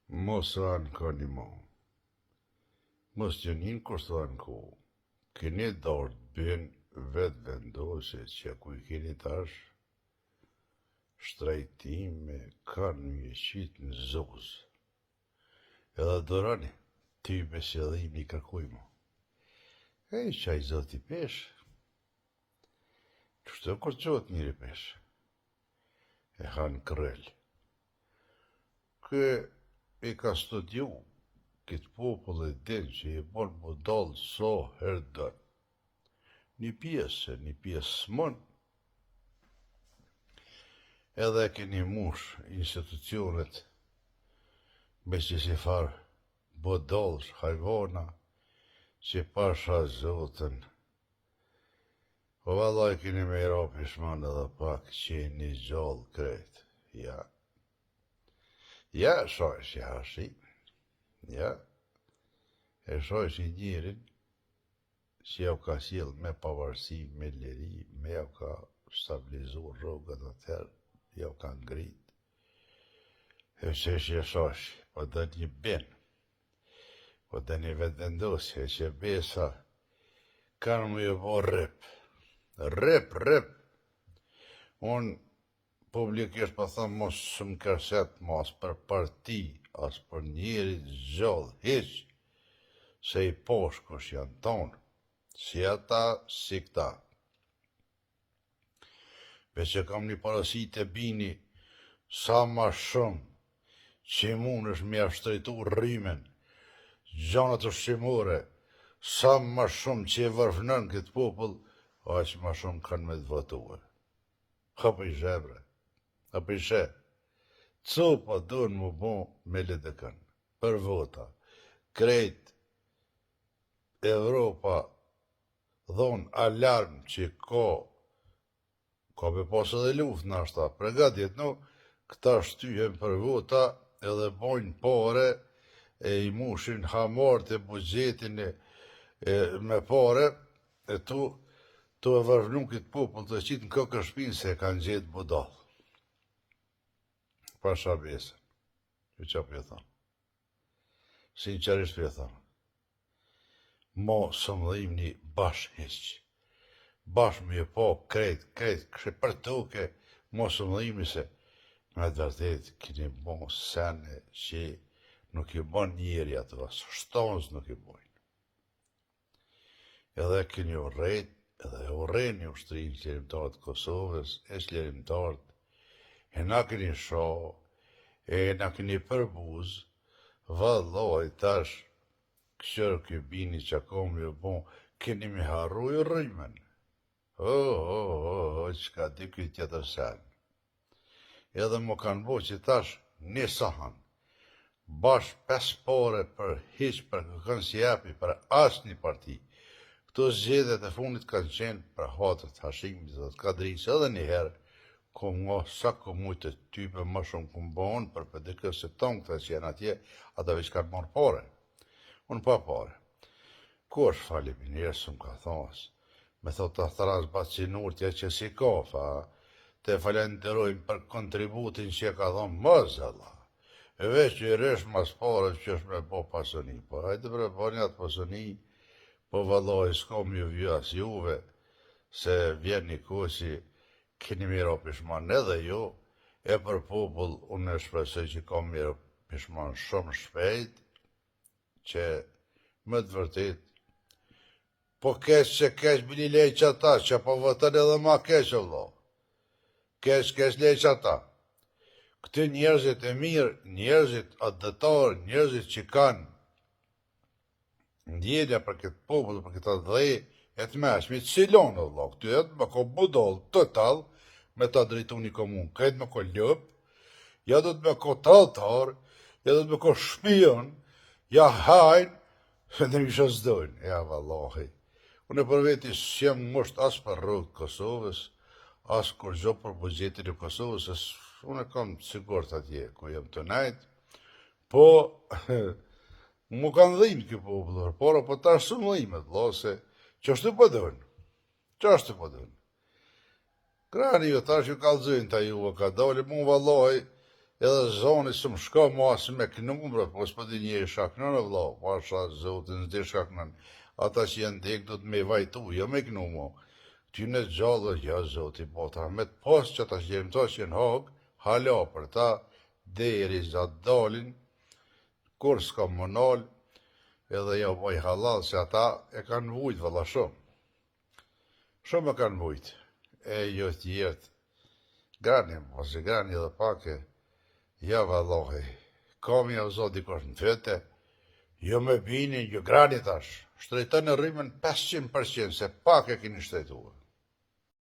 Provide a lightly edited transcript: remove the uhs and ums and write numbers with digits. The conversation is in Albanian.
Mos anë ka një mo. Mos gjënin kur thënë ku. Keni dorë të bën vetë vendose që ku I keni tash, shtrajtime kanë mjeqit në zozë. Edhe dorani, ty me sjedhimi kërkujmo. E qaj zoti pesh. Qështu kur qot njëri pesh. E hanë kërrel. Kë I ka studiu këtë popull e din që I bon budal so herë dën. Një pjesë smon. Edhe keni mush institucionet me që si farë budalsh, hajvona, që pasha zotën. Po vallaj keni me I rapi shman edhe pak qeni gjallë krejt. Ja. Ja, shojsh I hashi. Ja. E shojsh I njerin që jau ka sjell me pavarësi, me liri, me jau ka stabilizu rrugët atëherë, jau ka ngrit. E që shojsh, po dhe një ben, po dhe një vetë vendosje, që besa kanë më ju bo rrip. Rrip. Unë publikisht po thëmë mos së më kërset mos për parti, as për njerit gjallë, hiq, se I posh kush janë tonë, si ata, si këta. Që kam një parasi të bini, sa ma shumë, që mund është me ashtrejtu rrimen, gjanat ushqimore, sa ma shumë që I vërfënën këtë popull, aq ma shumë kanë me të votuar. Hapë I zhebre, hapë I she. Copa dojnë më bo me ledekën, për vota. Krejt Evropa dhonë alarm që ka me pas edhe luft në ashta, pregatit no, këta shtyhen për vota edhe bojnë pare e I mushin hamart e bugjetin me pare e tu e vërvnu këtë popull të qitë në këkër shpinë se kanë gjetë budal. Pasha besën. Që qa për thonë? Sinqerisht për thonë. Mo së më dhejmë një bashkë heqë. Bashkë me po krejt, kështë për toke, mo së më dhejmë se me të vërtet kini bo sene që nuk I bon njeri ato, asë shtonës nuk I bojnë. Edhe kini urejt, edhe urejnë një ushtrinë qërimtarët Kosovës, e qërimtarët, e na keni sho, e na keni përbuz, valloj tash, këshër kjo bini që kom ju bon, keni me harru I rrimen. Qka di kjo tjetër sen. Edhe më kanë bo që tash një sahan, bash 5 pare për hiq për këkën si japi, për asë një parti. Këto zgjedhjet e fundit kanë qenë për hatët hashimit dhe të kadrisë edhe njëherë, ku nga sa ku mujtë të type më shumë ku mbonë për përdikë se tonë këta që janë atje, ata veç kanë marrë pare. Unë pa pare. Ku është falimi njërë së më ka thosë? Me thot të thras bacinur tja që si kofa, te falenderojmë për kontributin që ka thonë mëzëlla. E veç që I resh mas pare që është me po pasoni. Po hajtë bre po një atë pasoni, po valloj s'kom ju vjas juve, se vjen një kosi, keni miro pishman edhe ju, e për popull unë e shpresoj që kom miro pishman shumë shpejt, që më të vërtet, po kesh që kesh bili lej që ata, që po vëtën edhe ma kesh o vlo. Kesh lej që ata. Këty njerëzit e mirë, njerëzit adëtar, njerëzit që kanë ndjenja për këtë popull, për këtë dhej, e të meshmi, cilon o vlo, këty e të më ko budol total, me ta drejtu një komun, këtë me ko ljëp, ja do të me ko taltar, ja do të me ko shpion, ja hajnë, se në mishë zdojnë, ja vallohi. Unë e për veti s'jem mësht as për rrugë Kosovës, as kur gjo për bugjetin e Kosovës, unë e kam sigurt atje, ku jem të najtë, po, mu kanë dhimë kjo popullor, po tash së më dhimë, se që është të pëdojnë, që është të pëdojnë. Krani ju tash ju kalëzojnë ta juve ka dole, mu valloj, edhe zoni së më shka ma si me kënumre, po s'po di një shaknën e vla, pasha zotin s'di shaknën, ata që janë dek do të me vajtu, jo me kënumo. Ty në gjallë, ja zoti, po ta me të pas që ta shgjerim ta që në hagë, hala për ta, deri gjatë dalin, kur s'ka më nalë, edhe jo poj halal, se ata e kanë vujt, valla shumë. Shumë e kanë vujt, e jo tjertë. Grani, ose grani edhe pake, ja vallahi, kam ja zot dikosh në fete, jo me binin, jo grani tash, shtrejton e rrimën 500%, se pak e kini shtrejtuar.